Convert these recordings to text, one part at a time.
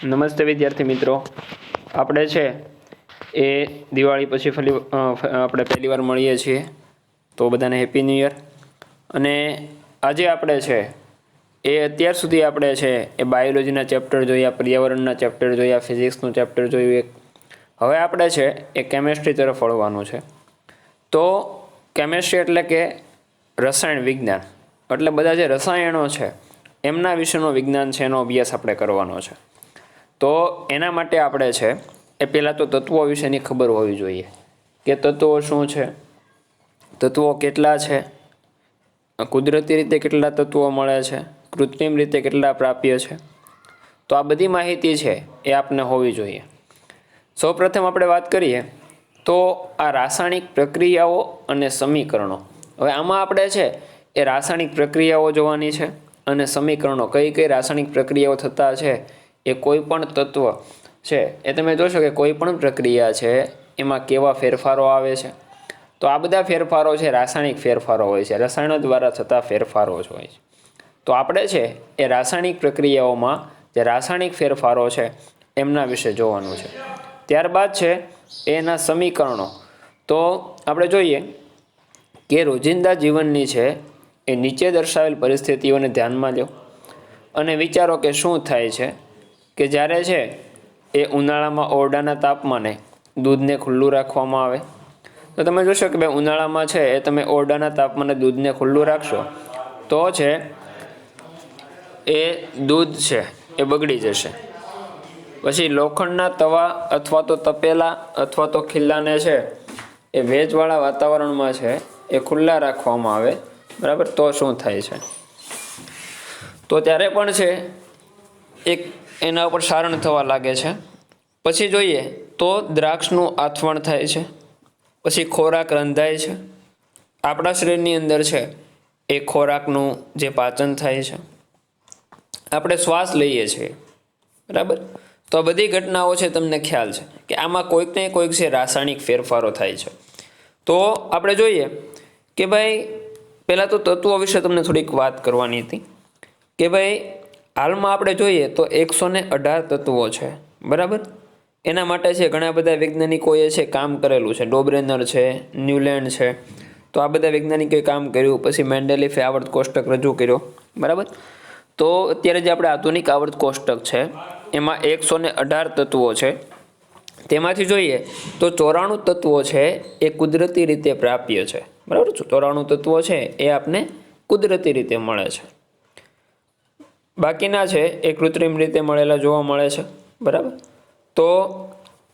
નમસ્તે વિદ્યાર્થી મિત્રો, આપણે છે એ દિવાળી પછી આપણે પહેલી વાર મળીએ છીએ, તો બધાને હેપી ન્યૂ યર. અને આજે આપણે છે એ અત્યાર સુધી આપણે છે એ બાયોલોજીના ચેપ્ટર જોયા, પર્યાવરણના ચેપ્ટર જોયા, ફિઝિક્સનું ચેપ્ટર જોયું. હવે આપણે છે એ કેમેસ્ટ્રી તરફ વળવાનું છે. તો કેમેસ્ટ્રી એટલે કે રસાયણ વિજ્ઞાન, એટલે બધા જે રસાયણો છે એમના વિશેનો વિજ્ઞાન છે, એનો અભ્યાસ આપણે કરવાનો છે. તો એના માટે આપણે છે એ પહેલાં તો તત્વો વિશેની ખબર હોવી જોઈએ કે તત્વો શું છે, તત્વો કેટલા છે, કુદરતી રીતે કેટલા તત્વો મળે છે, કૃત્રિમ રીતે કેટલા પ્રાપ્ય છે. તો આ બધી માહિતી છે એ આપને હોવી જોઈએ. સૌપ્રથમ આપણે વાત કરીએ તો આ રાસાયણિક પ્રક્રિયાઓ અને સમીકરણો. હવે આમાં આપણે છે એ રાસાયણિક પ્રક્રિયાઓ જોવાની છે અને સમીકરણો, કઈ કઈ રાસાયણિક પ્રક્રિયાઓ થતા છે એ કોઈ પણ તત્વ છે એ તમે જોશો કે કોઈ પણ પ્રક્રિયા છે એમાં કેવા ફેરફારો આવે છે. તો આ બધા ફેરફારો છે રાસાયણિક ફેરફારો હોય છે, રસાયણો દ્વારા થતા ફેરફારો જ હોય છે. તો આપણે છે એ રાસાયણિક પ્રક્રિયાઓમાં જે રાસાયણિક ફેરફારો છે એમના વિશે જોવાનું છે. ત્યારબાદ છે એના સમીકરણો. તો આપણે જોઈએ કે રોજિંદા જીવનની છે એ નીચે દર્શાવેલ પરિસ્થિતિઓને ધ્યાનમાં લો અને વિચારો કે શું થાય છે કે જ્યારે છે એ ઉનાળામાં ઓરડાના તાપમાને દૂધને ખુલ્લું રાખવામાં આવે. તો તમે જોશો કે ભાઈ ઉનાળામાં છે એ તમે ઓરડાના તાપમાને દૂધને ખુલ્લું રાખશો તો છે એ દૂધ છે એ બગડી જશે. પછી લોખંડના તવા અથવા તો તપેલા અથવા તો ખિલ્લાને છે એ ભેજવાળા વાતાવરણમાં છે એ ખુલ્લા રાખવામાં આવે, બરાબર, તો શું થાય છે? તો ત્યારે પણ છે એક એના ઉપર સારણ થવા લાગે છે. પછી જોઈએ તો દ્રાક્ષનું આથવણ થાય છે. પછી ખોરાક રંધાય છે. આપણા શરીરની અંદર છે એ ખોરાકનું જે પાચન થાય છે. આપણે શ્વાસ લઈએ છીએ, બરાબર. તો આ બધી ઘટનાઓ છે તમને ખ્યાલ છે કે આમાં કોઈક ને કોઈક છે રાસાયણિક ફેરફારો થાય છે. તો આપણે જોઈએ કે ભાઈ પહેલાં તો તત્વો વિશે તમને થોડીક વાત કરવાની હતી કે ભાઈ હાલમાં આપણે જોઈએ તો 118 તત્વો છે, બરાબર. એના માટે છે ઘણા બધા વૈજ્ઞાનિકોએ છે કામ કરેલું છે. ડોબ્રેનર છે, ન્યુલેન્ડ છે, તો આ બધા વૈજ્ઞાનિકોએ કામ કર્યું. પછી મેન્ડેલિફે આવર્ત કોષ્ટક રજૂ કર્યો, બરાબર. તો અત્યારે જે આપણે આધુનિક આવર્ત કોષ્ટક છે એમાં 118 તત્વો છે. તેમાંથી જોઈએ તો 94 તત્વો છે એ કુદરતી રીતે પ્રાપ્ય છે, બરાબર. 94 તત્વો છે એ આપને કુદરતી રીતે મળે છે. બાકીના છે એ કૃત્રિમ રીતે મળેલા જોવા મળે છે, બરાબર. તો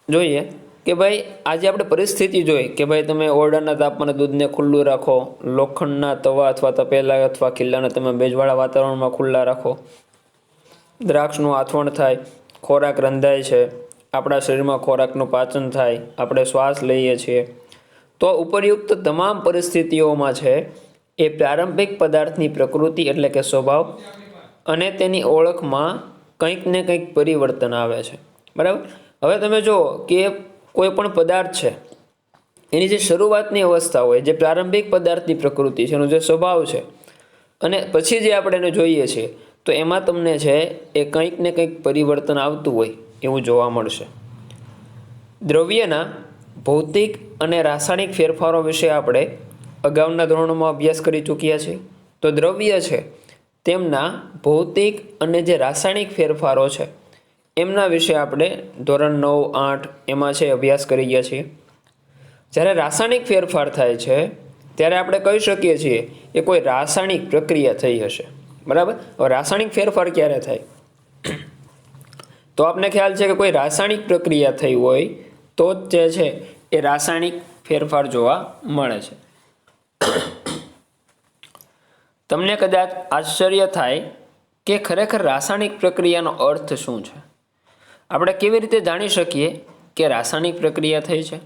જોઈએ કે ભાઈ આજે આપણે પરિસ્થિતિ જોઈ કે ભાઈ તમે ઓરડાના તાપમાને દૂધને ખુલ્લું રાખો, લોખંડના તવા અથવા તપેલા અથવા ખિલ્લાને તમે ભેજવાળા વાતાવરણમાં ખુલ્લા રાખો, દ્રાક્ષનું આથવણ થાય, ખોરાક રંધાય છે, આપણા શરીરમાં ખોરાકનું પાચન થાય, આપણે શ્વાસ લઈએ છીએ. તો ઉપરયુક્ત તમામ પરિસ્થિતિઓમાં છે એ પ્રારંભિક પદાર્થની પ્રકૃતિ એટલે કે સ્વભાવ અને તેની ઓળખમાં કંઈક ને કંઈક પરિવર્તન આવે છે, બરાબર. હવે તમે જુઓ કે કોઈ પણ પદાર્થ છે એની જે શરૂઆતની અવસ્થા હોય, જે પ્રારંભિક પદાર્થની પ્રકૃતિ છે, એનો જે સ્વભાવ છે, અને પછી જે આપણે એને જોઈએ છીએ તો એમાં તમને છે એ કંઈક ને કંઈક પરિવર્તન આવતું હોય એવું જોવા મળશે. દ્રવ્યના ભૌતિક અને રાસાયણિક ફેરફારો વિશે આપણે અગાઉના ધોરણોમાં અભ્યાસ કરી ચૂક્યા છીએ. તો દ્રવ્ય છે તેમના ભૌતિક અને જે રાસાયણિક ફેરફારો છે એમના વિશે આપણે ધોરણ 9, 8 એમાં છે અભ્યાસ કરી ગયા છીએ. જ્યારે રાસાયણિક ફેરફાર થાય છે ત્યારે આપણે કહી શકીએ છીએ કે કોઈ રાસાયણિક પ્રક્રિયા થઈ હશે, બરાબર. હવે રાસાયણિક ફેરફાર ક્યારે થાય? તો આપને ખ્યાલ છે કે કોઈ રાસાયણિક પ્રક્રિયા થઈ હોય તો જ જે છે એ રાસાયણિક ફેરફાર જોવા મળે છે. તમને કદાચ આશ્ચર્ય થાય કે ખરેખર રાસાયણિક પ્રક્રિયાનો અર્થ શું છે? આપણે કેવી રીતે જાણી શકીએ કે રાસાયણિક પ્રક્રિયા થઈ છે?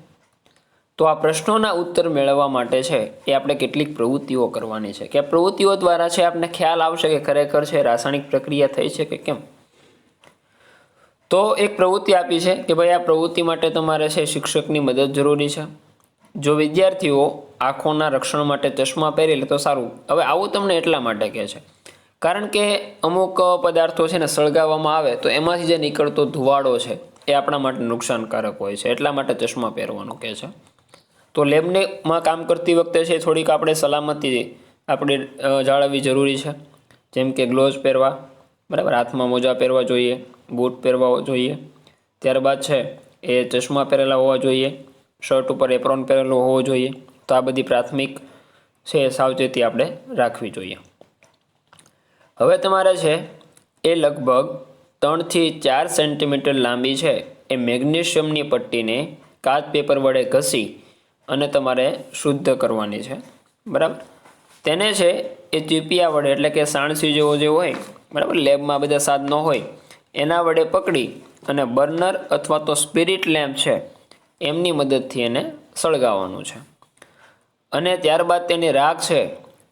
તો આ પ્રશ્નોના ઉત્તર મેળવવા માટે છે એ આપણે કેટલીક પ્રવૃત્તિઓ કરવાની છે કે આ પ્રવૃત્તિઓ દ્વારા છે આપણને ખ્યાલ આવશે કે ખરેખર છે રાસાયણિક પ્રક્રિયા થઈ છે કે કેમ. તો એક પ્રવૃત્તિ આપી છે કે ભાઈ આ પ્રવૃત્તિ માટે તમારે છે શિક્ષકની મદદ જરૂરી છે. જો વિદ્યાર્થીઓ આંખોના રક્ષણ માટે ચશ્મા પહેરી લે તો સારું. હવે આવું તમને એટલા માટે કહે છે કારણ કે અમુક પદાર્થો છે ને સળગાવવામાં આવે તો એમાંથી જે નીકળતો ધુવાડો છે એ આપણા માટે નુકસાનકારક હોય છે, એટલા માટે ચશ્મા પહેરવાનું કહે છે. તો લેબમાં કામ કરતી વખતે છે થોડીક આપણે સલામતી આપણે જાળવવી જરૂરી છે, જેમ કે ગ્લોવ્સ પહેરવા, બરાબર, હાથમાં મોજા પહેરવા જોઈએ, બૂટ પહેરવા જોઈએ, ત્યારબાદ છે એ ચશ્મા પહેરેલા હોવા જોઈએ, શર્ટ ઉપર એપ્રોન પહેરેલો હોવો જોઈએ. તો આ બધી પ્રાથમિક છે સાવચેતી આપણે રાખવી જોઈએ. હવે તમારે છે એ લગભગ 3 થી 4 સેન્ટીમીટર લાંબી છે એ મેગ્નેશિયમની પટ્ટીને કાચ પેપર વડે ઘસી અને તમારે શુદ્ધ કરવાની છે, બરાબર. તેને છે એ ચીપિયા વડે એટલે કે સાણસી જેવો જે હોય, બરાબર, લેબમાં બધા સાધનો હોય એના વડે પકડી અને બર્નર અથવા તો સ્પિરિટ લેમ્પ છે એમની મદદથી એને સળગાવવાનું છે. અને ત્યારબાદ તેની રાખ છે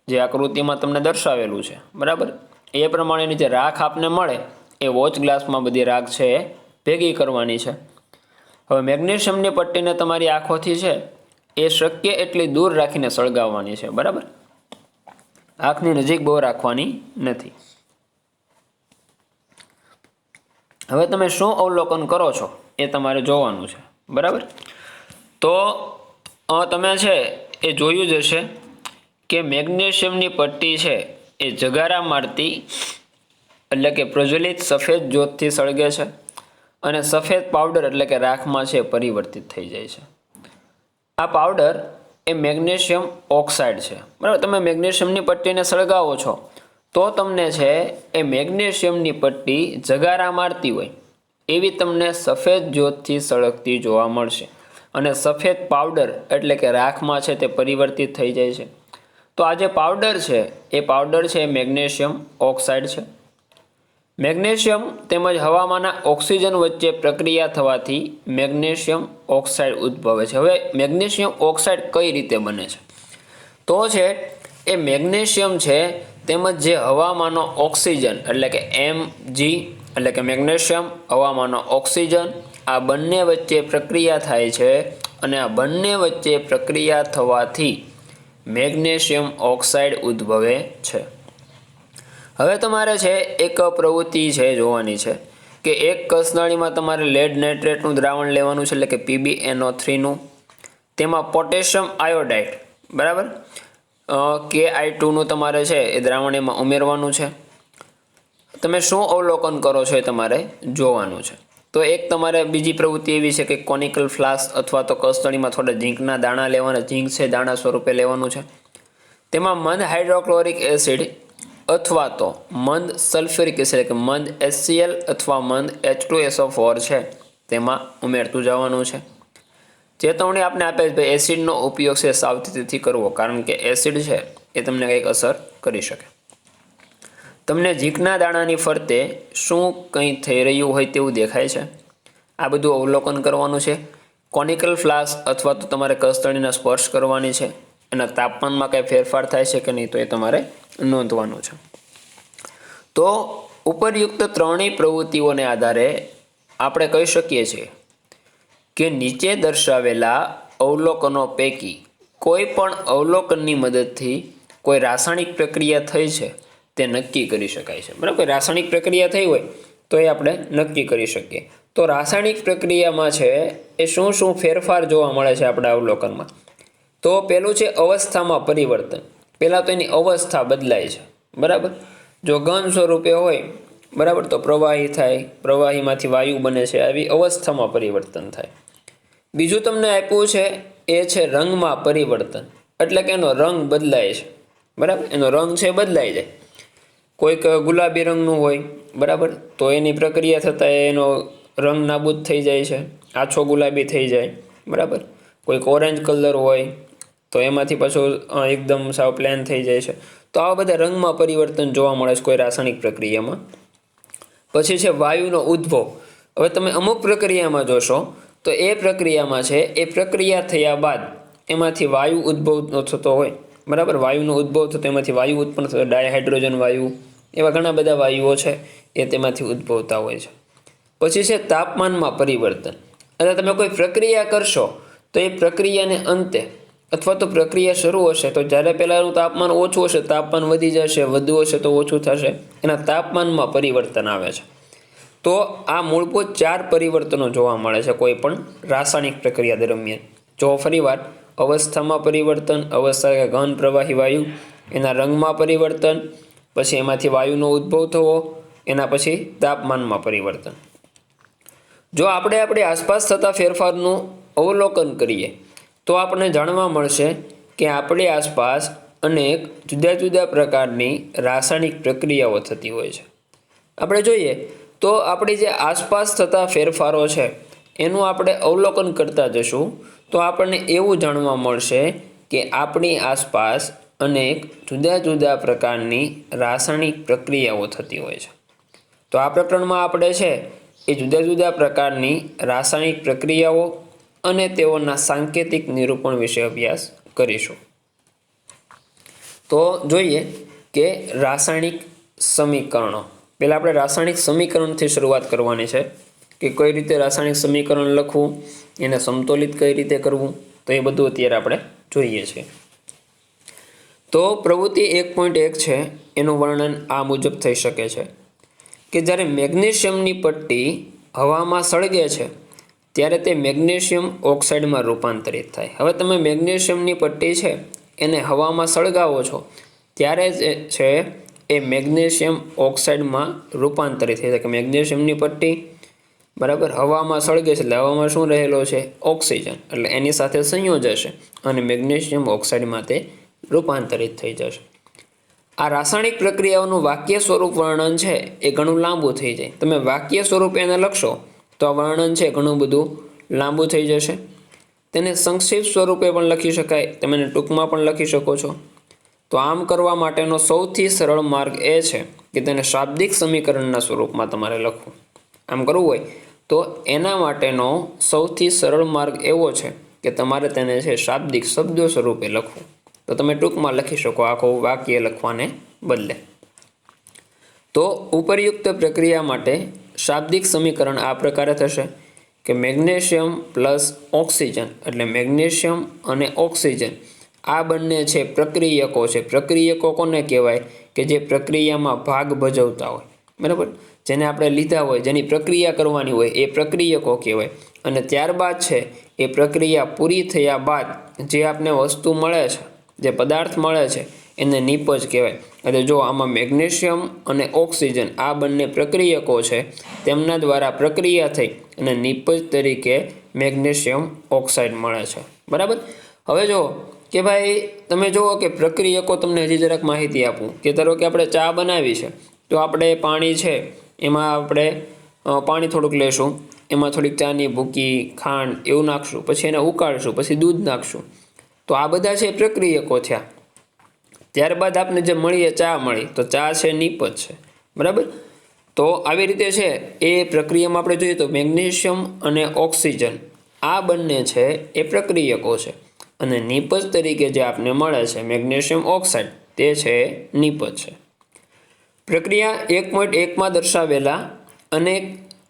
જે આકૃતિમાં તમને દર્શાવેલું છે, બરાબર, એ પ્રમાણેની જે રાખ આપને મળે એ વોચ ગ્લાસમાં બધી રાખ છે એ ભેગી કરવાની છે. હવે મેગ્નેશિયમની પટ્ટીને તમારી આંખોથી છે એ શક્ય એટલી દૂર રાખીને સળગાવવાની છે, બરાબર. આંખની નજીક બહુ રાખવાની નથી. હવે તમે શું અવલોકન કરો છો એ તમારે જોવાનું છે, બરાબર. તો તમે છે એ જોયું જ હશે કે મેગ્નેશિયમની પટ્ટી છે એ જગારા મારતી એટલે કે પ્રજ્વલિત સફેદ જ્યોતથી સળગે છે અને સફેદ પાવડર એટલે કે રાખમાં છે પરિવર્તિત થઈ જાય છે. આ પાવડર એ મેગ્નેશિયમ ઓક્સાઇડ છે, બરાબર. તમે મેગ્નેશિયમની પટ્ટીને સળગાવો છો તો તમને છે એ મેગ્નેશિયમની પટ્ટી જગારા મારતી હોય એવી તમને સફેદ જ્યોતથી સળગતી જોવા મળશે અને સફેદ પાવડર એટલે કે રાખમાં છે તે પરિવર્તિત થઈ જાય છે. તો આ જે પાવડર છે એ પાવડર છે એ મેગ્નેશિયમ ઓક્સાઇડ છે. મેગ્નેશિયમ તેમજ હવામાંના ઓક્સિજન વચ્ચે પ્રક્રિયા થવાથી મેગ્નેશિયમ ઓક્સાઇડ ઉદ્ભવે છે. હવે મેગ્નેશિયમ ઓક્સાઇડ કઈ રીતે બને છે? તો છે એ મેગ્નેશિયમ છે તેમજ જે હવામાંનો ઓક્સિજન એટલે કે Mg એટલે કે મેગ્નેશિયમ, હવામાંનો ઓક્સિજન, આ બંને વચ્ચે પ્રક્રિયા થાય છે અને આ બંને વચ્ચે પ્રક્રિયા થવાથી મેગ્નેશિયમ ઓક્સાઇડ ઉદ્ભવે છે. હવે તમારે છે એક પ્રવૃત્તિ છે જોવાની છે કે એક કસનળીમાં તમારે લેડ નાઇટ્રેટનું દ્રાવણ લેવાનું છે એટલે કે PbNO3નું. તેમાં પોટેશિયમ આયોડાઇડ, બરાબર, Ki2નું તમારે છે એ દ્રાવણ એમાં ઉમેરવાનું છે. તમે શું અવલોકન કરો છો એ તમારે જોવાનું છે. તો એક તમારે બીજી પ્રવૃત્તિ એવી છે કે કોનિકલ ફ્લાસ્ક અથવા તો કસનળીમાં થોડા ઝીંકના દાણા લેવાના, ઝીંક છે દાણા સ્વરૂપે લેવાનું છે. તેમાં મંદ હાઇડ્રોક્લોરિક એસિડ અથવા તો મંદ સલ્ફ્યુરિક એસિડ કે મંદ HCl અથવા મંદ H2SO4 છે તેમાં ઉમેરતું જવાનું છે. ચેતવણી આપને આપે છે ભાઈ એસિડનો ઉપયોગ છે સાવચેતીથી કરવો, કારણ કે એસિડ છે એ તમને કંઈક અસર કરી શકે. તમને ઝીંકના દાણાની ફરતે શું કંઈ થઈ રહ્યું હોય તેવું દેખાય છે, આ બધું અવલોકન કરવાનું છે. કોનિકલ ફ્લાસ્ક અથવા તો તમારે કસનળીના સ્પર્શ કરવાની છે, એના તાપમાનમાં કંઈ ફેરફાર થાય છે કે નહીં તો એ તમારે નોંધવાનું છે. તો ઉપરયુક્ત ત્રણેય પ્રવૃત્તિઓને આધારે આપણે કહી શકીએ છીએ કે નીચે દર્શાવેલા અવલોકનો પૈકી કોઈ પણ અવલોકનની મદદથી કોઈ રાસાયણિક પ્રક્રિયા થઈ છે તે નક્કી કરી શકાય છે, બરાબર. કોઈ રાસાયણિક પ્રક્રિયા થઈ હોય તો એ આપણે નક્કી કરી શકીએ. તો રાસાયણિક પ્રક્રિયામાં છે એ શું શું ફેરફાર જોવા મળે છે આપણા અવલોકનમાં? તો પહેલું છે અવસ્થામાં પરિવર્તન. પહેલાં તો એની અવસ્થા બદલાય છે, બરાબર. જો ઘન સ્વરૂપે હોય, બરાબર, તો પ્રવાહી થાય, પ્રવાહીમાંથી વાયુ બને છે, આવી અવસ્થામાં પરિવર્તન થાય. બીજું તમને આપ્યું છે એ છે રંગમાં પરિવર્તન, એટલે કે એનો રંગ બદલાય છે, બરાબર. એનો રંગ છે બદલાઈ જાય. કોઈક ગુલાબી રંગનું હોય, બરાબર, તો એની પ્રક્રિયા થતાં એનો રંગ નાબૂદ થઈ જાય છે, આછો ગુલાબી થઈ જાય, બરાબર. કોઈક ઓરેન્જ કલર હોય તો એમાંથી પાછું એકદમ સાવ પ્લેન થઈ જાય છે. તો આવા બધા રંગમાં પરિવર્તન જોવા મળે છે કોઈ રાસાયણિક પ્રક્રિયામાં. પછી છે વાયુનો ઉદ્ભવ. હવે તમે અમુક પ્રક્રિયામાં જોશો તો એ પ્રક્રિયામાં છે એ પ્રક્રિયા થયા બાદ એમાંથી વાયુ ઉદ્ભવ થતો હોય, બરાબર. વાયુનો ઉદ્ભવ થતો એમાંથી વાયુ ઉત્પન્ન થતો, ડાયહાઇડ્રોજન વાયુ, એવા ઘણા બધા વાયુઓ છે એ તેમાંથી ઉદ્ભવતા હોય છે. પછી છે તાપમાનમાં પરિવર્તન. એટલે તમે કોઈ પ્રક્રિયા કરશો તો એ પ્રક્રિયાને અંતે અથવા તો પ્રક્રિયા શરૂ હશે તો જ્યારે પહેલાંનું તાપમાન ઓછું હશે તાપમાન વધી જશે, વધુ હશે તો ઓછું થશે, એના તાપમાનમાં પરિવર્તન આવે છે. તો આ મૂળભૂત 4 પરિવર્તનો જોવા મળે છે કોઈ પણ રાસાયણિક પ્રક્રિયા દરમિયાન. જો ફરીવાર અવસ્થામાં પરિવર્તન, અવસ્થા કે ઘન પ્રવાહી વાયુ, એના રંગમાં પરિવર્તન, પછી એમાંથી વાયુનો ઉદ્ભવ થવો, એના પછી તાપમાનમાં પરિવર્તન. જો આપણે આપણી આસપાસ થતા ફેરફારનું અવલોકન કરીએ તો આપણને જાણવા મળશે કે આપણી આસપાસ અનેક જુદા જુદા પ્રકારની રાસાયણિક પ્રક્રિયાઓ થતી હોય છે. આપણે જોઈએ તો આપણી જે આસપાસ થતા ફેરફારો છે એનું આપણે અવલોકન કરતા જશું તો આપણને એવું જાણવા મળશે કે આપણી આસપાસ અનેક જુદા જુદા પ્રકારની રાસાયણિક પ્રક્રિયાઓ થતી હોય છે. તો આ પ્રકરણમાં આપણે છે એ જુદા જુદા પ્રકારની રાસાયણિક પ્રક્રિયાઓ અને તેઓના સાંકેતિક નિરૂપણ વિશે અભ્યાસ કરીશું. તો જોઈએ કે રાસાયણિક સમીકરણો. પહેલાં આપણે રાસાયણિક સમીકરણથી શરૂઆત કરવાની છે કે કઈ રીતે રાસાયણિક સમીકરણ લખવું, એને સમતોલિત કઈ રીતે કરવું, તો એ બધું અત્યારે આપણે જોઈએ છીએ. તો પ્રવૃત્તિ 1.1 છે એનું વર્ણન આ મુજબ થઈ શકે છે કે જ્યારે મેગ્નેશિયમની પટ્ટી હવામાં સળગે છે ત્યારે તે મેગ્નેશિયમ ઓક્સાઇડમાં રૂપાંતરિત થાય. હવે તમે મેગ્નેશિયમની પટ્ટી છે એને હવામાં સળગાવો છો ત્યારે છે એ મેગ્નેશિયમ ઓક્સાઇડમાં રૂપાંતરિત થઈ જાય કે મેગ્નેશિયમની પટ્ટી બરાબર હવામાં સળગે છે એટલે હવામાં શું રહેલો છે? ઓક્સિજન. એટલે એની સાથે સંયોજાશે અને મેગ્નેશિયમ ઓક્સાઇડમાં તે રૂપાંતરિત થઈ જશે. આ રાસાયણિક પ્રક્રિયાઓનું વાક્ય સ્વરૂપ વર્ણન છે એ ઘણું લાંબુ થઈ જાય. તમે વાક્ય સ્વરૂપે એને લખશો તો આ વર્ણન છે ઘણું બધું લાંબુ થઈ જશે. તેને સંક્ષિપ્ત સ્વરૂપે પણ લખી શકાય, તમે એને ટૂંકમાં પણ લખી શકો છો. તો આમ કરવા માટેનો સૌથી સરળ માર્ગ એ છે કે તેને શાબ્દિક સમીકરણના સ્વરૂપમાં તમારે લખવું. આમ કરવું હોય તો એના માટેનો સૌથી સરળ માર્ગ એવો છે કે તમારે તેને છે શાબ્દિક શબ્દો સ્વરૂપે લખવું. તો તમે ટૂંકમાં લખી શકો આખું વાક્ય લખવાને બદલે. તો ઉપરયુક્ત પ્રક્રિયા માટે શાબ્દિક સમીકરણ આ પ્રકારે થશે કે મેગ્નેશિયમ પ્લસ ઓક્સિજન એટલે મેગ્નેશિયમ અને ઓક્સિજન આ બંને છે પ્રક્રિયકો છે. પ્રક્રિયકો કોને કહેવાય? કે જે પ્રક્રિયામાં ભાગ ભજવતા હોય, બરાબર, જેને આપણે લીધા હોય, જેની પ્રક્રિયા કરવાની હોય એ પ્રક્રિયકો કહેવાય. અને ત્યારબાદ છે એ પ્રક્રિયા પૂરી થયા બાદ જે આપને વસ્તુ મળે છે, જે પદાર્થ મળે છે એને નિપજ કહેવાય. એટલે જો આમાં મેગ્નેશિયમ અને ઓક્સિજન આ બંને પ્રક્રિયકો છે, તેમના દ્વારા પ્રક્રિયા થઈ અને નિપજ તરીકે મેગ્નેશિયમ ઓક્સાઇડ મળે છે. બરાબર. હવે જો કે ભાઈ તમે જુઓ કે પ્રક્રિયકો તમને હજી જરાક માહિતી આપું કે ધારો કે આપણે ચા બનાવી છે તો આપણે પાણી છે એમાં આપણે પાણી થોડુંક લેશું, એમાં થોડીક ચાની ભૂકી, ખાંડ એવું નાખશું, પછી એને ઉકાળશું, પછી દૂધ નાખશું. તો આ બધા છે પ્રક્રિયકો થયા. ત્યારબાદ આપણે જે મળીએ ચા મળી તો ચા છે નિપજ છે. બરાબર. તો આવી રીતે છે એ પ્રક્રિયામાં આપણે જોઈએ તો મેગ્નેશિયમ અને ઓક્સિજન આ બંને છે એ પ્રક્રિયકો છે અને નિપજ તરીકે જે આપને મળે છે મેગ્નેશિયમ ઓક્સાઇડ તે છે નિપજ છે. પ્રક્રિયા 1.1માં દર્શાવેલા અનેક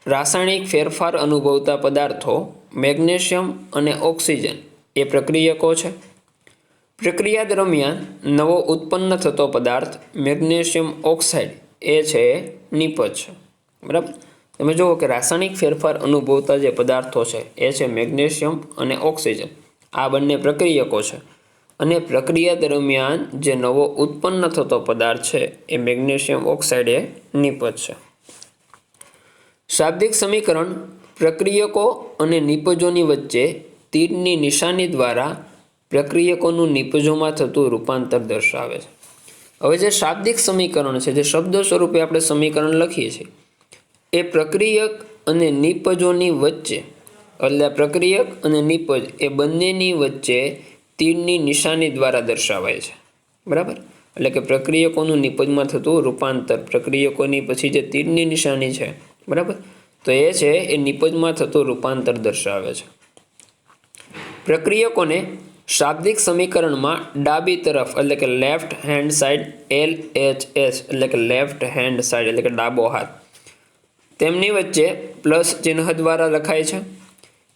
રાસાયણિક ફેરફાર અનુભવતા પદાર્થો મેગ્નેશિયમ અને ઓક્સિજન એ પ્રક્રિયકો છે. પ્રક્રિયા દરમિયાન નવો ઉત્પન્ન થતો પદાર્થ મેગ્નેશિયમ ઓક્સાઇડ એ છે નિપજ છે. બરાબર. તમે જુઓ કે રાસાયણિક ફેરફાર અનુભવતા જે પદાર્થો છે એ છે મેગ્નેશિયમ અને ઓક્સિજન આ બંને પ્રક્રિયકો છે અને પ્રક્રિયા દરમિયાન જે નવો ઉત્પન્ન થતો પદાર્થ છે એ મેગ્નેશિયમ ઓક્સાઇડ એ નિપજ છે. શાબ્દિક સમીકરણ પ્રક્રિયકો અને નિપજોની વચ્ચે તીરની નિશાની દ્વારા પ્રક્રિયકોનું નિપજોમાં થતું રૂપાંતર દર્શાવે છે. હવે જે શાબ્દિક સમીકરણ છે, જે શબ્દો સ્વરૂપે આપણે સમીકરણ લખીએ છીએ એ પ્રક્રિયક અને નિપજોની વચ્ચે એટલે પ્રક્રિયક અને નિપજ એ બંનેની વચ્ચે તીરની નિશાની દ્વારા દર્શાવાય છે. બરાબર. એટલે કે પ્રક્રિયકોનું નિપજમાં થતું રૂપાંતર, પ્રક્રિયકોની પછી જે તીરની નિશાની છે, બરાબર, તો એ છે એ નિપજમાં થતું રૂપાંતર દર્શાવે છે. પ્રક્રિયકોને શાબ્દિક સમીકરણમાં ડાબી તરફ એટલે કે લેફ્ટ હેન્ડ સાઇડ LHS એટલે કે લેફ્ટ હેન્ડ સાઇડ એટલે કે ડાબો હાથ તેમની વચ્ચે પ્લસ ચિહ્ન દ્વારા લખાય છે.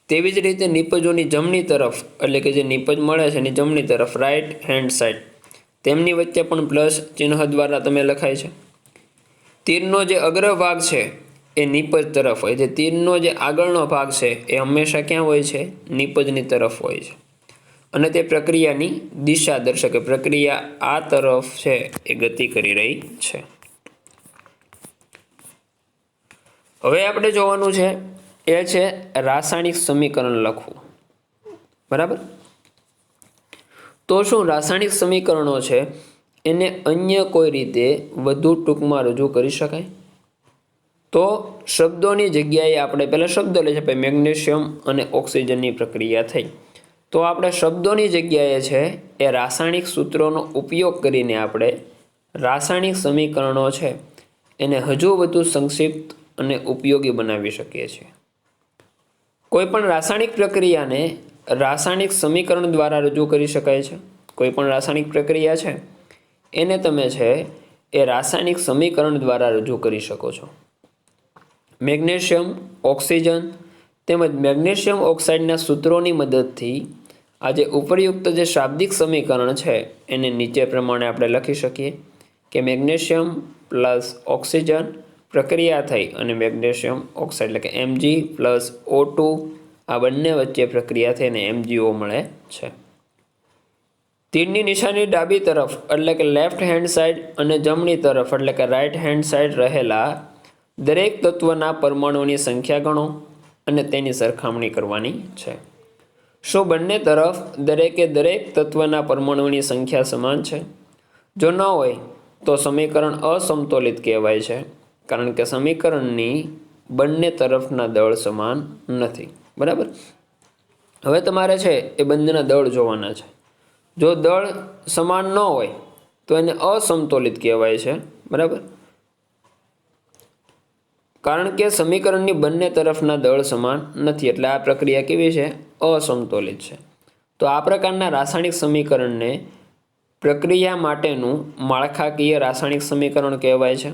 તેવી જ રીતે નિપજોની જમણી તરફ એટલે કે જે નિપજ મળે છે એની જમણી તરફ રાઇટ હેન્ડ સાઇડ તેમની વચ્ચે પણ પ્લસ ચિહ્ન દ્વારા તમે લખાય છે. તીરનો જે અગ્રભાગ છે એ નિપજ તરફ હોય છે. તીરનો જે આગળનો ભાગ છે એ હંમેશા ક્યાં હોય છે? નિપજની તરફ હોય છે. અને તે પ્રક્રિયાની દિશા દર્શાવે, પ્રક્રિયા આ તરફ છે એ ગતિ કરી રહી છે. હવે આપણે જોવાનું છે એ છે રાસાયણિક સમીકરણ લખવું. બરાબર. તો શું રાસાયણિક સમીકરણો છે એને અન્ય કોઈ રીતે વધુ ટૂંકમાં રજૂ કરી શકાય? તો શબ્દોની જગ્યાએ આપણે પહેલાં શબ્દો લે છે, મેગ્નેશિયમ અને ઓક્સિજનની પ્રક્રિયા થઈ. તો આપણે શબ્દોની જગ્યાએ છે એ રાસાયણિક સૂત્રોનો ઉપયોગ કરીને આપણે રાસાયણિક સમીકરણો છે એને હજુ વધુ સંક્ષિપ્ત અને ઉપયોગી બનાવી શકીએ છીએ. કોઈ પણ રાસાયણિક પ્રક્રિયાને રાસાયણિક સમીકરણ દ્વારા રજૂ કરી શકાય છે. કોઈ પણ રાસાયણિક પ્રક્રિયા છે એને તમે છે એ રાસાયણિક સમીકરણ દ્વારા રજૂ કરી શકો છો. મેગ્નેશિયમ, ઓક્સિજન તેમજ મેગ્નેશિયમ ઓક્સાઇડના સૂત્રોની મદદથી આજે ઉપરયુક્ત જે શાબ્દિક સમીકરણ છે એને નીચે પ્રમાણે આપણે લખી શકીએ કે મેગ્નેશિયમ પ્લસ ઓક્સિજન પ્રક્રિયા થઈ અને મેગ્નેશિયમ ઓક્સાઇડ એટલે કે Mg+O2 આ બંને વચ્ચે પ્રક્રિયા થઈને MgO મળે છે. તીરની નિશાની ડાબી તરફ એટલે કે લેફ્ટ હેન્ડ સાઇડ અને જમણી તરફ એટલે કે રાઇટ હેન્ડ સાઇડ રહેલા દરેક તત્વના પરમાણુઓની સંખ્યા ગણો અને તેની સરખામણી કરવાની છે. શું બંને તરફ દરેકે દરેક તત્વના પરમાણુઓની સંખ્યા સમાન છે? જો ન હોય તો સમીકરણ અસમતોલિત કહેવાય છે, કારણ કે સમીકરણની બંને તરફના દળ સમાન નથી. બરાબર. હવે તમારે છે એ બંનેના દળ જોવાના છે. જો દળ સમાન ન હોય તો એને અસમતોલિત કહેવાય છે. બરાબર. કારણ કે સમીકરણની બંને તરફના દળ સમાન નથી એટલે આ પ્રક્રિયા કેવી છે? અસમતોલિત છે. તો આ પ્રકારના રાસાયણિક સમીકરણને પ્રક્રિયા માટેનું માળખાકીય રાસાયણિક સમીકરણ કહેવાય છે.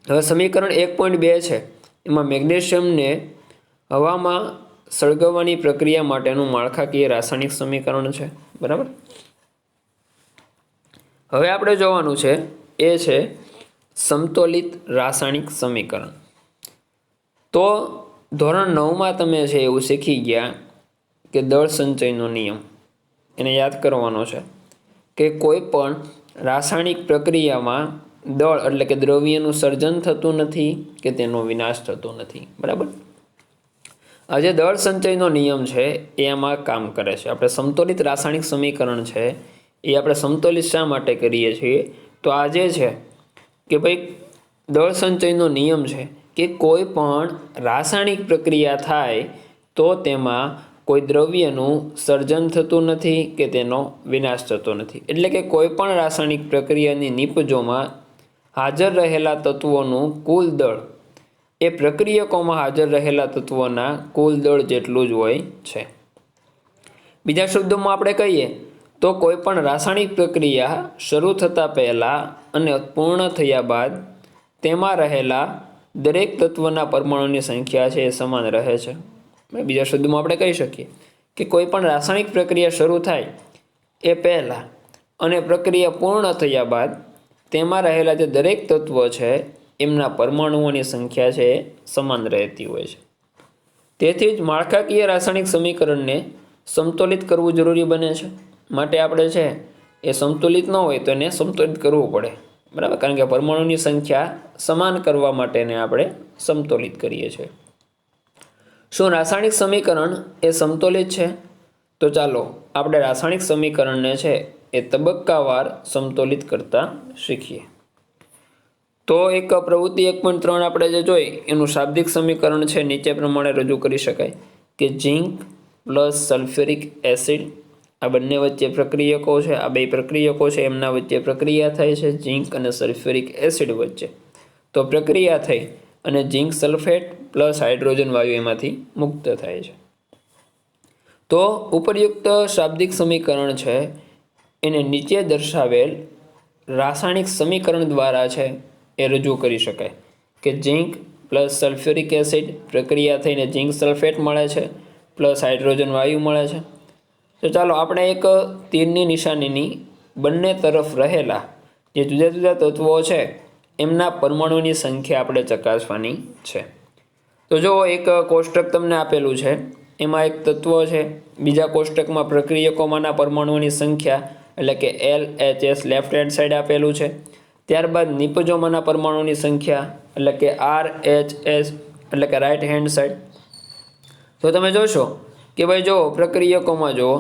હવે સમીકરણ 1.2 છે એમાં મેગ્નેશિયમને હવામાં સળગવાની પ્રક્રિયા માટેનું માળખાકીય રાસાયણિક સમીકરણ છે. બરાબર. હવે આપણે જોવાનું છે એ છે સમતોલિત રાસાયણિક સમીકરણ. તો ધોરણ 9માં તમે છે એવું શીખી ગયા કે દળ સંચયનો નિયમ એને યાદ કરવાનો છે કે કોઈ પણ રાસાયણિક પ્રક્રિયામાં દળ એટલે કે દ્રવ્યનું સર્જન થતું નથી કે તેનો વિનાશ થતો નથી. બરાબર. આ જે દળ સંચયનો નિયમ છે એ એમાં કામ કરે છે. આપણે સમતોલિત રાસાયણિક સમીકરણ છે એ આપણે સમતોલિત શા માટે કરીએ છીએ? તો આ જે છે કે ભાઈ દળ સંચયનો નિયમ છે કે કોઈ પણ રાસાયણિક પ્રક્રિયા થાય તો તેમાં કોઈ દ્રવ્યનું સર્જન થતું નથી કે તેનો વિનાશ થતો નથી. એટલે કે કોઈ પણ રાસાયણિક પ્રક્રિયાની નિપજોમાં હાજર રહેલા તત્વોનું કુલ દળ એ પ્રક્રિયકોમાં હાજર રહેલા તત્વોના કુલ દળ જેટલું જ હોય છે. બીજા શબ્દોમાં આપણે કહીએ તો કોઈ પણ રાસાયણિક પ્રક્રિયા શરૂ થતાં પહેલાં અને પૂર્ણ થયા બાદ તેમાં રહેલા દરેક તત્વના પરમાણુની સંખ્યા છે એ સમાન રહે છે. બીજા શબ્દોમાં આપણે કહી શકીએ કે કોઈ પણ રાસાયણિક પ્રક્રિયા શરૂ થાય એ પહેલાં અને પ્રક્રિયા પૂર્ણ થયા બાદ તેમાં રહેલા જે દરેક તત્વો છે એમના પરમાણુઓની સંખ્યા છે એ સમાન રહેતી હોય છે. તેથી જ માળખાકીય રાસાયણિક સમીકરણને સમતોલિત કરવું જરૂરી બને છે. માટે આપણે છે એ સમતુલિત ન હોય તો એને સમતોલિત કરવું પડે. બરાબર. કારણ કે પરમાણુની સંખ્યા સમાન કરવા માટેને આપણે સમતોલિત કરીએ છીએ. શું રાસાયણિક સમીકરણ એ સમતોલિત છે? તો ચાલો આપણે રાસાયણિક સમીકરણને છે એ તબક્કાવાર સમતોલિત કરતા શીખીએ. તો એક પ્રવૃત્તિ 1.3 આપણે જે જોઈ એનું શાબ્દિક સમીકરણ છે નીચે પ્રમાણે રજૂ કરી શકાય કે ઝીંક પ્લસ સલ્ફ્યુરિક એસિડ આ બંને વચ્ચે પ્રક્રિયકો છે. આ બે પ્રક્રિયકો છે એમના વચ્ચે પ્રક્રિયા થાય છે ઝીંક અને સલ્ફ્યુરિક એસિડ વચ્ચે. તો પ્રક્રિયા થઈ અને ઝીંક સલ્ફેટ પ્લસ હાઇડ્રોજન વાયુ એમાંથી મુક્ત થાય છે. તો ઉપરયુક્ત શાબ્દિક સમીકરણ છે એને નીચે દર્શાવેલ રાસાયણિક સમીકરણ દ્વારા છે એ રજૂ કરી શકાય કે ઝીંક પ્લસ સલ્ફ્યુરિક એસિડ પ્રક્રિયા થઈને ઝીંક સલ્ફેટ મળે છે પ્લસ હાઇડ્રોજન વાયુ મળે છે. તો ચાલો આપણે એક તીરની નિશાનીની બંને તરફ રહેલા જે જુદા જુદા તત્વો છે એમના પરમાણુની સંખ્યા આપણે ચકાસવાની છે. તો જો એક કોષ્ટક તમને આપેલું છે, એમાં એક તત્વ છે, બીજા કોષ્ટકમાં પ્રક્રિયકોમાંના પરમાણુઓની સંખ્યા એટલે કે LHS લેફ્ટ હેન્ડ સાઈડ આપેલું છે. ત્યારબાદ નિપજોમાંના પરમાણુની સંખ્યા એટલે કે RHS એટલે કે રાઈટ હેન્ડ સાઈડ. તો તમે જોશો કે ભાઈ જો પ્રક્રિયકોમાં જુઓ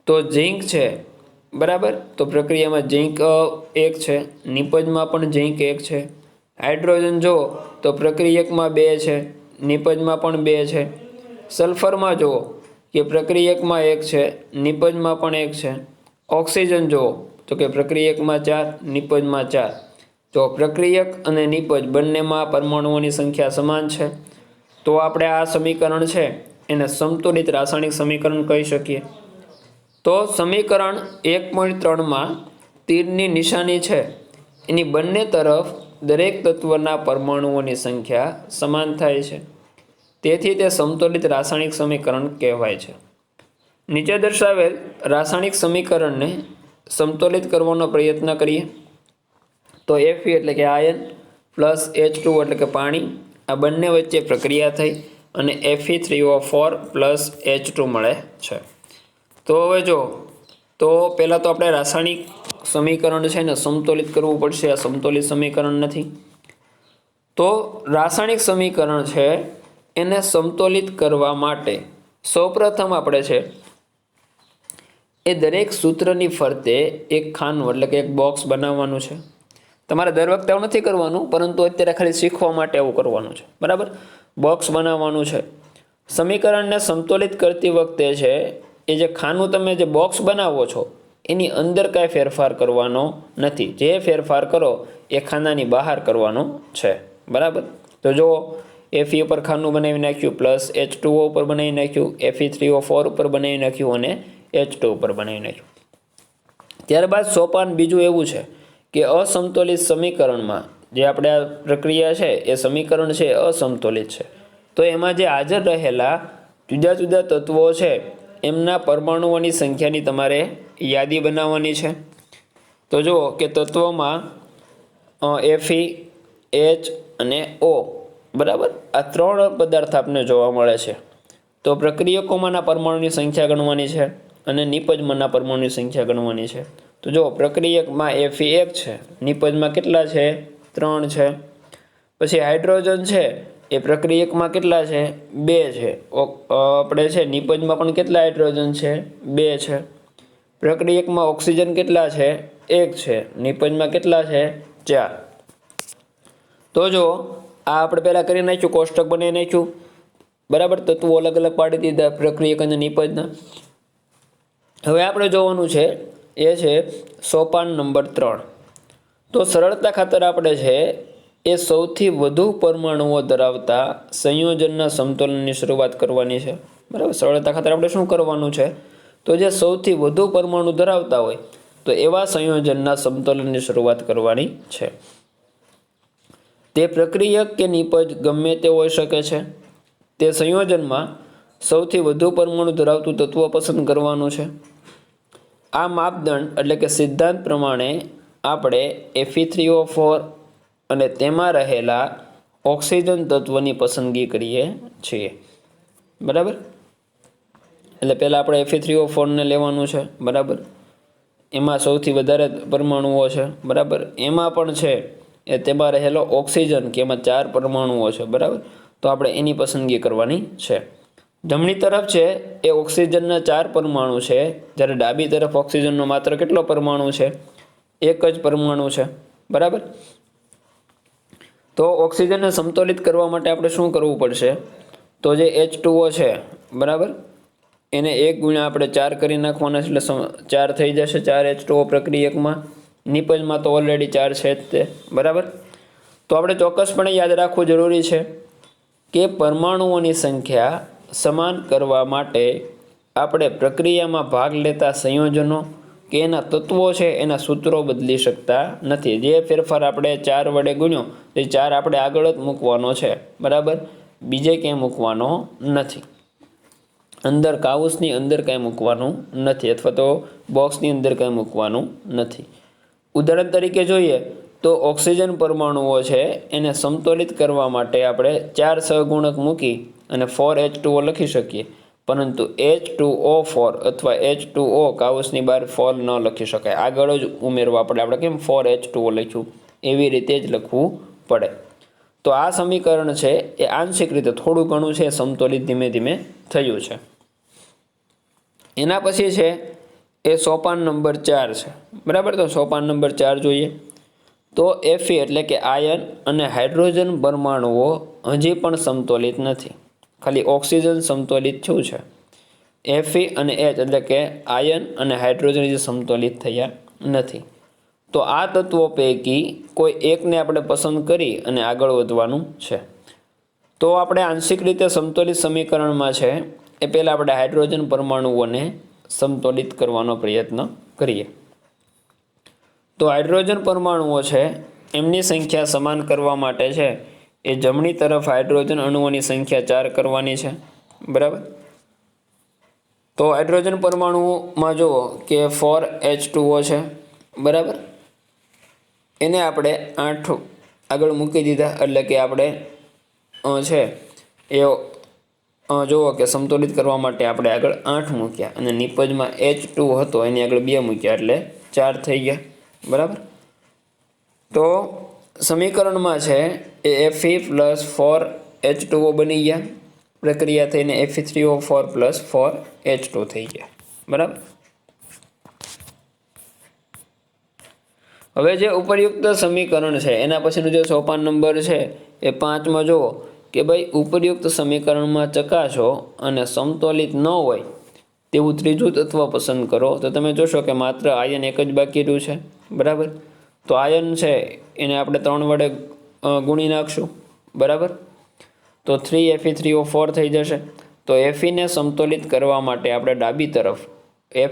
તો ઝીંક છે, બરાબર, તો પ્રક્રિયામાં ઝીંક 1 છે, નિપજમાં પણ ઝીંક 1 છે. હાઇડ્રોજન જુઓ તો પ્રક્રિયકમાં 2 છે, નિપજમાં પણ 2 છે. સલ્ફરમાં જુઓ કે પ્રક્રિયકમાં 1 છે, નિપજમાં પણ 1 છે. ઓક્સિજન જુઓ તો કે પ્રક્રિયકમાં 4, નિપજમાં 4. તો પ્રક્રિયક અને નિપજ બંનેમાં પરમાણુઓની સંખ્યા સમાન છે. તો આપણે આ સમીકરણ છે એને સંતુલિત રાસાયણિક સમીકરણ કહી શકીએ. તો સમીકરણ 1.3માં તીરની નિશાની છે એની બંને તરફ દરેક તત્વના પરમાણુઓની સંખ્યા સમાન થાય છે. તેથી તે સંતુલિત રાસાયણિક સમીકરણ કહેવાય છે. નીચે દર્શાવેલ રાસાયણિક સમીકરણને સંતુલિત કરવાનો પ્રયત્ન કરીએ. તો Fe એટલે કે આયન પ્લસ H2 એટલે કે પાણી, આ બંને વચ્ચે પ્રક્રિયા થઈ અને Fe3O4 પ્લસ H2 મળે છે. તો હવે જો, તો પહેલાં તો આપણે રાસાયણિક સમીકરણ છે ને સંતુલિત કરવું પડશે. આ સંતુલિત સમીકરણ નથી. તો રાસાયણિક સમીકરણ છે એને સંતુલિત કરવા માટે સૌપ્રથમ આપણે છે એ દરેક સૂત્રની ફરતે એક ખાનું એટલે કે એક બોક્સ બનાવવાનું છે. તમારે દર વખતે આવું નથી કરવાનું, પરંતુ અત્યારે ખાલી શીખવા માટે આવું કરવાનું છે, બરાબર. બોક્સ બનાવવાનું છે. સમીકરણને સંતુલિત કરતી વખતે છે એ જે ખાનું તમે જે બોક્સ બનાવો છો એની અંદર કાંઈ ફેરફાર કરવાનો નથી. જે ફેરફાર કરો એ ખાનાની બહાર કરવાનો છે, બરાબર. તો જુઓ, Fe ઉપર ખાનું બનાવી નાખ્યું, પ્લસ H2O ઉપર બનાવી નાખ્યું, Fe3O4 ઉપર બનાવી નાખ્યું અને H2 ઉપર બનાવી નાખ્યું. ત્યારબાદ સોપાન બીજું એવું છે કે અસંતુલિત સમીકરણમાં જે આપણે આ પ્રક્રિયા છે એ સમીકરણ છે અસંતુલિત છે. તો એમાં જે હાજર રહેલા જુદા જુદા તત્વો છે એમના પરમાણુઓની સંખ્યાની તમારે યાદી બનાવવાની છે. તો જુઓ કે તત્વોમાં Fe, H અને O, બરાબર, આ 3 પદાર્થ આપણને જોવા મળે છે. તો પ્રક્રિયકોમાંના પરમાણુની સંખ્યા ગણવાની છે અને નિપજમાંના પરમાણુની સંખ્યા ગણવાની છે. તો જો પ્રક્રિયકમાં Fe 1 છે, નિપજમાં કેટલા છે? 3 છે. પછી હાઇડ્રોજન છે એ પ્રક્રિયકમાં કેટલા છે? 2 છે. આપણે છે નિપજમાં પણ કેટલા હાઇડ્રોજન છે? 2 છે. પ્રક્રિયકમાં ઓક્સિજન કેટલા છે? 1 છે. નિપજમાં કેટલા છે? 4. તો જો આ આપણે પહેલાં કરી નાખ્યું, કોષ્ટક બનાવી નાખ્યું, બરાબર. તત્વો અલગ અલગ પાડી દીધા પ્રક્રિયક અને નિપજના. હવે આપણે જોવાનું છે એ છે સોપાન નંબર 3. તો સરળતા ખાતર આપણે છે એ સૌથી વધુ પરમાણુઓ ધરાવતા સંયોજનના સમતોલનની શરૂઆત કરવાની છે, બરાબર. સરળતા ખાતર આપણે શું કરવાનું છે? તો જે સૌથી વધુ પરમાણુ ધરાવતા હોય તો એવા સંયોજનના સમતોલનની શરૂઆત કરવાની છે. તે પ્રક્રિયક કે નિપજ ગમે તે હોઈ શકે છે. તે સંયોજનમાં સૌથી વધુ પરમાણુ ધરાવતું તત્વ પસંદ કરવાનું છે. આ માપદંડ એટલે કે સિદ્ધાંત પ્રમાણે આપણે Fe3O4 અને તેમાં રહેલા ઓક્સિજન તત્વની પસંદગી કરીએ છીએ, બરાબર. એટલે પહેલાં આપણે Fe3O4ને લેવાનું છે, બરાબર. એમાં સૌથી વધારે પરમાણુઓ છે, બરાબર. એમાં પણ છે એ તેમાં રહેલો ઓક્સિજન કે એમાં 4 પરમાણુઓ છે, બરાબર. તો આપણે એની પસંદગી કરવાની છે. જમણી તરફ છે એ ઓક્સિજનના 4 પરમાણુ છે, જ્યારે ડાબી તરફ ઓક્સિજનનો માત્ર કેટલો પરમાણુ છે? 1 જ પરમાણુ છે, બરાબર. તો ઓક્સિજનને સમતોલિત કરવા માટે આપણે શું કરવું પડશે? તો જે H2O છે, બરાબર, એને 1 ગુણ્યા આપણે 4 કરી નાખવાના છે, એટલે 4 થઈ જશે. 4 H2O પ્રક્રિયકમાં, નિપજમાં તો ઓલરેડી 4 છે જ તે, બરાબર. તો આપણે ચોક્કસપણે યાદ રાખવું જરૂરી છે કે પરમાણુઓની સંખ્યા સમાન કરવા માટે આપણે પ્રક્રિયામાં ભાગ લેતા સંયોજનો કે એના તત્વો છે એના સૂત્રો બદલી શકતા નથી. જે ફેરફાર આપણે 4 વડે ગુણ્યો એ 4 આપણે આગળ જ મૂકવાનો છે, બરાબર, બીજે ક્યાંય મૂકવાનો નથી. અંદર કાઉસની અંદર કાંઈ મૂકવાનું નથી, અથવા તો બોક્સની અંદર કાંઈ મૂકવાનું નથી. ઉદાહરણ તરીકે જોઈએ તો ઓક્સિજન પરમાણુઓ છે એને સમતોલિત કરવા માટે આપણે 4 સહગુણક મૂકી અને 4H2O લખી શકીએ, પરંતુ H2O4 અથવા H2O કાઉસની બહાર 4 ન લખી શકાય. આગળ જ ઉમેરવા પડે. આપણે કેમ 4H2O લખ્યું એવી રીતે જ લખવું પડે. તો આ સમીકરણ છે એ આંશિક રીતે થોડું ઘણું છે સમતોલિત ધીમે ધીમે થયું છે. એના પછી છે એ સોપાન નંબર 4 છે, બરાબર. તો સોપાન નંબર 4 જોઈએ તો Fe એટલે કે આયન અને હાઇડ્રોજન પરમાણુઓ હજી પણ સમતોલિત નથી. ખાલી ઓક્સિજન સમતોલિત થયું છે. Fe અને H એટલે કે આયન અને હાઇડ્રોજન જે સમતોલિત થયા નથી. તો આ તત્વો પૈકી કોઈ એકને આપણે પસંદ કરી અને આગળ વધવાનું છે. તો આપણે આંશિક રીતે સમતોલિત સમીકરણમાં છે એ પહેલાં આપણે હાઇડ્રોજન પરમાણુઓને સમતોલિત કરવાનો પ્રયત્ન કરીએ. તો હાઇડ્રોજન પરમાણુઓ છે એમની સંખ્યા સમાન કરવા માટે છે એ જમણી તરફ હાઇડ્રોજન અણુઓની સંખ્યા 4 કરવાની છે, બરાબર. તો હાઇડ્રોજન પરમાણુઓમાં જુઓ કે 4H2O છે, બરાબર. એને આપણે 8 આગળ મૂકી દીધા, એટલે કે આપણે છે એ જુઓ કે સમતોલિત કરવા માટે આપણે આગળ 8 મૂક્યા અને નિપજમાં H2 હતો એની આગળ 2 મૂક્યા એટલે 4 થઈ ગયા, બરાબર. તો સમીકરણમાં છે એ Fe + 4H2O બની ગયા. પ્રક્રિયા થઈને Fe3O4 + 4H2 થઈ ગયા, બરાબર. હવે જે ઉપરયુક્ત સમીકરણ છે એના પછીનું જે સોપાન નંબર છે એ 5માં જુઓ કે ભાઈ ઉપરયુક્ત સમીકરણમાં ચકાસો અને સમતોલિત ન હોય તેવું ત્રીજું તત્વ પસંદ કરો. તો તમે જોશો કે માત્ર આયન એક જ બાકી રહ્યું છે, બરાબર. તો આયન છે એને આપણે 3 વડે ગુણી નાખશું, બરાબર. તો 3Fe3O4 થઈ જશે. તો Feને સમતોલિત કરવા માટે આપણે ડાબી તરફ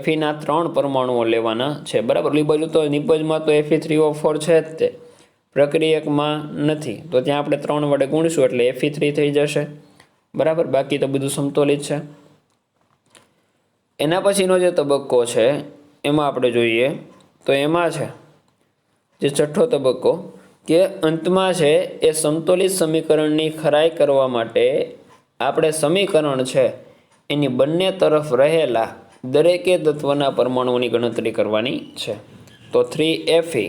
Feના 3 પરમાણુઓ લેવાના છે, બરાબર. એ બાજુ તો નિપજમાં તો Fe3O4 છે જ તે, પ્રક્રિયકમાં નથી. તો ત્યાં આપણે 3 વડે ગુણીશું એટલે Fe3 થઈ જશે, બરાબર. બાકી તો બધું સમતોલિત છે. એના પછીનો જે તબક્કો છે એમાં આપણે જોઈએ તો એમાં છે જે છઠ્ઠો તબક્કો કે અંતમાં છે એ સમતોલિત સમીકરણની ખરાઈ કરવા માટે આપણે સમીકરણ છે એની બંને તરફ રહેલા દરેકે તત્વના પરમાણુઓની ગણતરી કરવાની છે. તો 3Fe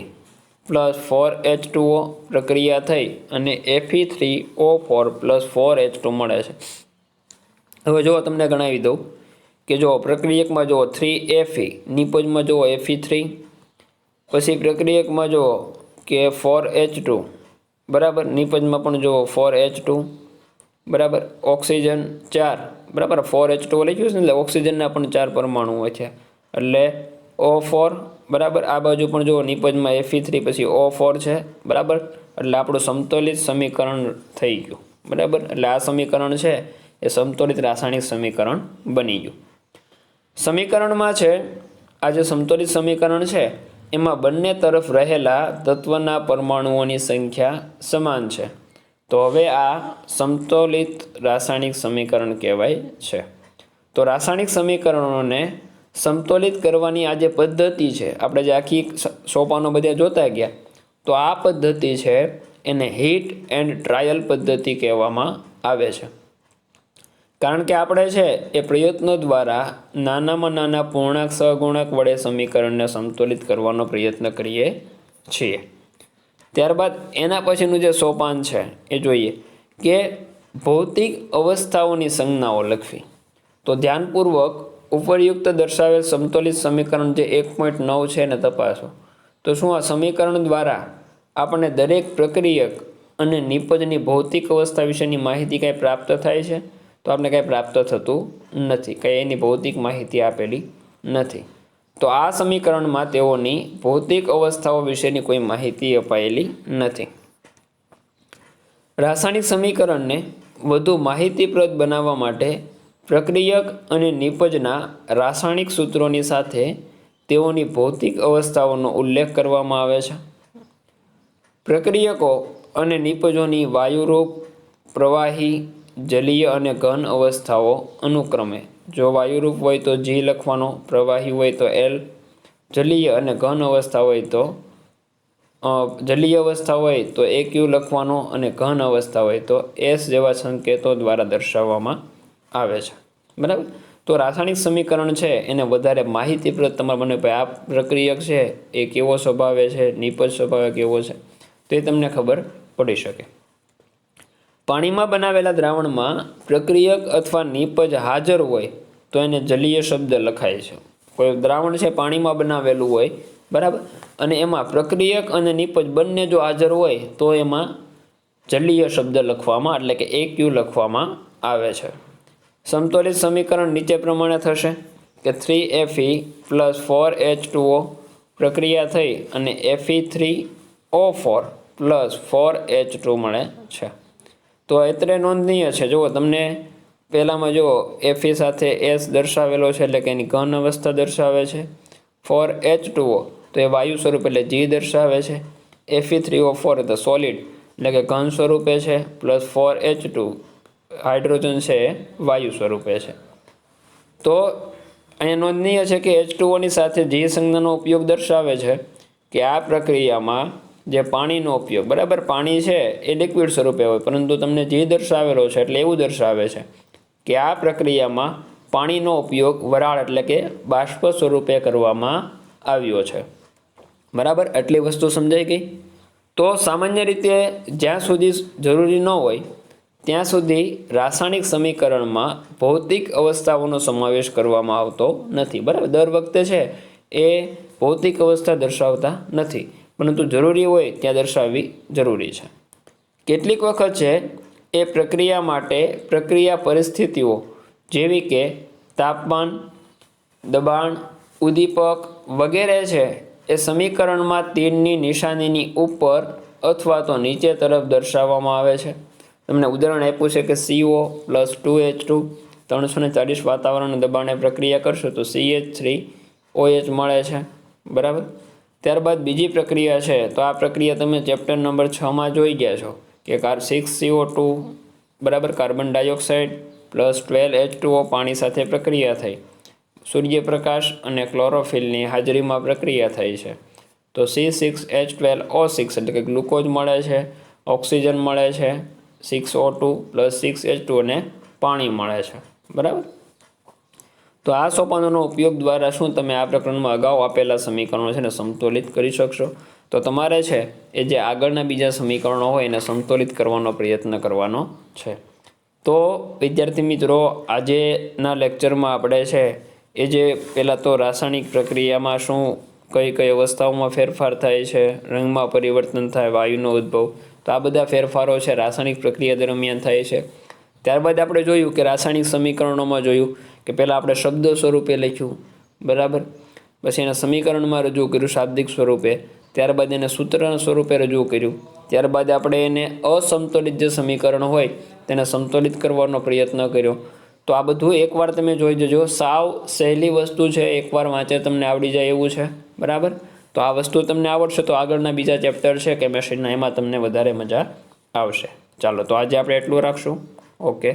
+ 4H2O પ્રક્રિયા થઈ અને Fe3O4 + 4H2 મળે છે. હવે જો તમને ગણાવી દઉં કે જો પ્રક્રિયકમાં જુઓ 3Fe, નિપજમાં જુઓ Fe3, પછી પ્રક્રિયકમાં જુઓ કે 4H2, બરાબર. નિપજમાં પણ જુઓ 4H2, બરાબર. ઓક્સિજન 4, બરાબર. 4H2 લખ્યું છે ને એટલે ઓક્સિજનના પણ 4 પરમાણુઓ છે એટલે O4, બરાબર. આ બાજુ પણ જુઓ નિપજમાં Fe3 પછી O4 છે, બરાબર. એટલે આપણું સમતોલિત સમીકરણ થઈ ગયું, બરાબર. એટલે આ સમીકરણ છે એ સમતોલિત રાસાયણિક સમીકરણ બની ગયું. સમીકરણમાં છે આ જે સમતોલિત સમીકરણ છે એમાં બંને તરફ રહેલા તત્વના પરમાણુઓની સંખ્યા સમાન છે. તો હવે આ સમતોલિત રાસાયણિક સમીકરણ કહેવાય છે. તો રાસાયણિક સમીકરણોને સમતોલિત કરવાની આ જે પદ્ધતિ છે, આપણે જે આખી સોપાનો બધા જોતા ગયા, તો આ પદ્ધતિ છે એને હીટ એન્ડ ટ્રાયલ પદ્ધતિ કહેવામાં આવે છે. કારણ કે આપણે છે એ પ્રયત્નો દ્વારા નાનામાં નાના પૂર્ણાંક સહગુણક વડે સમીકરણને સમતોલિત કરવાનો પ્રયત્ન કરીએ છીએ. ત્યારબાદ એના પછીનું જે સોપાન છે એ જોઈએ કે ભૌતિક અવસ્થાઓની સંજ્ઞાઓ લખવી. તો ધ્યાનપૂર્વક ઉપરયુક્ત દર્શાવેલ સમતોલિત સમીકરણ જે 1.9 છે એને તપાસો. તો શું આ સમીકરણ દ્વારા આપણને દરેક પ્રક્રિયક અને નિપજની ભૌતિક અવસ્થા વિશેની માહિતી કાંઈ પ્રાપ્ત થાય છે? તો આપણે કાંઈ પ્રાપ્ત થતું નથી, કાંઈ એની ભૌતિક માહિતી આપેલી નથી. તો આ સમીકરણમાં તેઓની ભૌતિક અવસ્થાઓ વિશેની કોઈ માહિતી અપાયેલી નથી. રાસાયણિક સમીકરણને વધુ માહિતીપ્રદ બનાવવા માટે પ્રક્રિયક અને નિપજના રાસાયણિક સૂત્રોની સાથે તેઓની ભૌતિક અવસ્થાઓનો ઉલ્લેખ કરવામાં આવે છે. પ્રક્રિયકો અને નિપજોની વાયુરૂપ, પ્રવાહી, જલીય અને ઘન અવસ્થાઓ અનુક્રમે જો વાયુરૂપ હોય તો જી લખવાનો, પ્રવાહી હોય તો એલ, જલીય અને ઘન અવસ્થા હોય તો જલીય અવસ્થા હોય તો AQ લખવાનો અને ઘન અવસ્થા હોય તો S જેવા સંકેતો દ્વારા દર્શાવવામાં આવે છે, બરાબર. તો રાસાયણિક સમીકરણ છે એને વધારે માહિતીપ્રદ તમારે મને આ પ્રક્રિયક છે એ કેવો સ્વભાવે છે, નિપજ સ્વભાવે કેવો છે તો એ તમને ખબર પડી શકે. પાણીમાં બનાવેલા દ્રાવણમાં પ્રક્રિયક અથવા નિપજ હાજર હોય તો એને જલીય શબ્દ લખાય છે. કોઈ દ્રાવણ છે પાણીમાં બનાવેલું હોય, બરાબર, અને એમાં પ્રક્રિયક અને નિપજ બંને જો હાજર હોય તો એમાં જલીય શબ્દ લખવામાં એટલે કે AQ લખવામાં આવે છે. સમતોલિત સમીકરણ નીચે પ્રમાણે થશે કે 3Fe + 4H2O પ્રક્રિયા થઈ અને Fe3O4 + 4H2 મળે છે. તો અત્રે નોંધનીય છે, જુઓ તમને પહેલામાં જુઓ Fe સાથે S દર્શાવેલો છે એટલે કે એની ઘન અવસ્થા દર્શાવે છે. 4H2O તો એ વાયુ સ્વરૂપ એટલે G દર્શાવે છે. Fe3O4 તો સોલિડ એટલે કે ઘન સ્વરૂપે છે, પ્લસ 4H2 હાઇડ્રોજન છે એ વાયુ સ્વરૂપે છે. તો અહીંયા નોંધનીય છે કે H2Oની સાથે G સંજ્ઞાનો ઉપયોગ દર્શાવે છે કે આ પ્રક્રિયામાં જે પાણીનો ઉપયોગ, બરાબર, પાણી છે એ લિક્વિડ સ્વરૂપે હોય પરંતુ તમને G દર્શાવેલો છે એટલે એવું દર્શાવે છે કે આ પ્રક્રિયામાં પાણીનો ઉપયોગ વરાળ એટલે કે બાષ્પ સ્વરૂપે કરવામાં આવ્યો છે, બરાબર. આટલી વસ્તુ સમજાઈ ગઈ. તો સામાન્ય રીતે જ્યાં સુધી જરૂરી ન હોય ત્યાં સુધી રાસાયણિક સમીકરણમાં ભૌતિક અવસ્થાઓનો સમાવેશ કરવામાં આવતો નથી, બરાબર. દર વખતે છે એ ભૌતિક અવસ્થા દર્શાવતા નથી, પરંતુ જરૂરી હોય ત્યાં દર્શાવવી જરૂરી છે. કેટલીક વખત છે એ પ્રક્રિયા માટે પ્રક્રિયા પરિસ્થિતિઓ જેવી કે તાપમાન, દબાણ, ઉદ્દીપક વગેરે છે એ સમીકરણમાં તીરની નિશાનીની ઉપર અથવા તો નીચે તરફ દર્શાવવામાં આવે છે. તમને ઉદાહરણ આપ્યું છે કે CO + 2H2 340 વાતાવરણ દબાણે પ્રક્રિયા કરશો તો CH3OH મળે છે, બરાબર. ત્યારબાદ બીજી પ્રક્રિયા છે તો આ પ્રક્રિયા તમે ચેપ્ટર નંબર 6માં જોઈ ગયા છો કે 6CO2 બરાબર કાર્બન ડાયોક્સાઇડ + 12H2O પાણી સાથે પ્રક્રિયા થઈ. સૂર્યપ્રકાશ અને ક્લોરોફિલની હાજરીમાં પ્રક્રિયા થઈ છે તો C6H12O6 એટલે કે ગ્લુકોઝ મળે છે, ઓક્સિજન મળે છે, 6O2 + 6H2 અને પાણી મળે છે, બરાબર. તો આ સોપાનોનો ઉપયોગ દ્વારા શું તમે આ પ્રકરણમાં અગાઉ આપેલા સમીકરણો છે ને સમતોલિત કરી શકશો. તો તમારે છે એ જે આગળના બીજા સમીકરણો હોય એને સમતોલિત કરવાનો પ્રયત્ન કરવાનો છે. તો વિદ્યાર્થી મિત્રો આજેના લેક્ચરમાં આપણે છે એ જે પહેલાં તો રાસાયણિક પ્રક્રિયામાં શું કઈ કઈ અવસ્થાઓમાં ફેરફાર થાય છે, રંગમાં પરિવર્તન થાય, વાયુનો ઉદ્ભવ, તો આ બધા ફેરફારો છે રાસાયણિક પ્રક્રિયા દરમિયાન થાય છે. ત્યારબાદ આપણે જોયું કે રાસાયણિક સમીકરણોમાં જોયું કે પહેલાં આપણે શબ્દ સ્વરૂપે લખ્યું, બરાબર, પછી એના સમીકરણમાં રજૂ કર્યું શાબ્દિક સ્વરૂપે, ત્યારબાદ એને સૂત્રના સ્વરૂપે રજૂ કર્યું, ત્યારબાદ આપણે એને અસમતોલિત જે સમીકરણ હોય તેને સમતોલિત કરવાનો પ્રયત્ન કર્યો. તો આ બધું એકવાર તમે જોઈ જજો, સાવ સહેલી વસ્તુ છે, એકવાર વાંચે તમને આવડી જાય એવું છે, બરાબર. તો આ વસ્તુ તમને આવડશે તો આગળના બીજા ચેપ્ટર છે કેમેસ્ટ્રીના એમાં તમને વધારે મજા આવશે. ચાલો તો આજે આપણે એટલું રાખશું. ઓકે.